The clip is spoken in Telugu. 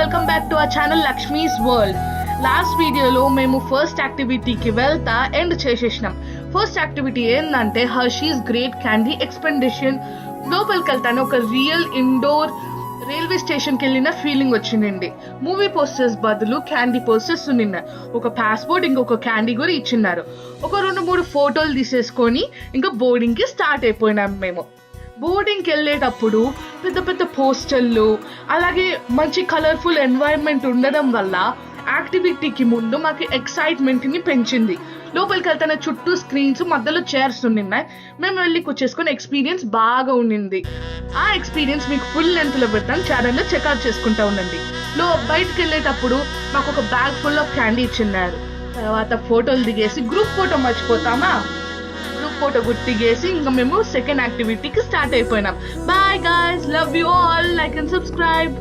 Welcome back to our channel Lakshmi's world. Last వీడియోలో మేము ఫస్ట్ యాక్టివిటీకి వెళ్తా ఎండ్ చేసేసినాం. ఫస్ట్ యాక్టివిటీ ఏంటంటే హర్షీస్ గ్రేట్ క్యాండీ ఎక్స్పెండిషన్. లోపలికి వెళ్తానే ఒక రియల్ ఇండోర్ రైల్వే స్టేషన్కి వెళ్ళిన ఫీలింగ్ వచ్చిందండి. మూవీ పోస్టర్స్ బదులు క్యాండీ పోస్టర్స్ ఉన్నాయి. ఒక పాస్పోర్ట్ ఇంకొక క్యాండీ కూడా ఇచ్చిన్నారు. ఒక 2-3 ఫోటోలు తీసేసుకొని ఇంకా బోర్డింగ్కి స్టార్ట్ అయిపోయినాం. మేము బోర్డింగ్కి వెళ్ళేటప్పుడు పెద్ద పెద్ద పోస్టర్లు అలాగే మంచి కలర్ఫుల్ ఎన్వైరన్మెంట్ ఉండడం వల్ల యాక్టివిటీకి ముందు మాకు ఎక్సైట్మెంట్ని పెంచింది. లోపలికి వెళ్తానే చుట్టూ స్క్రీన్స్ మధ్యలో చైర్స్ ఉన్నాయి. మేము వెళ్ళి కూర్చేసుకుని ఎక్స్పీరియన్స్ బాగా ఉండింది. ఆ ఎక్స్పీరియన్స్ మీకు ఫుల్ లెంత్లో పెడతాను, ఛానల్లో చెక్అవుట్ చేసుకుంటా ఉండండి. బయటకు వెళ్ళేటప్పుడు మాకు ఒక బ్యాగ్ ఫుల్ ఆఫ్ క్యాండీ ఇచ్చిన్నారు. తర్వాత ఫోటోలు దిగేసి గ్రూప్ ఫోటో మర్చిపోతామా, గ్రూప్ ఫోటో దిగేసి ఇంకా మేము సెకండ్ యాక్టివిటీకి స్టార్ట్ అయిపోయినాం. Bye guys, love you all, like and subscribe.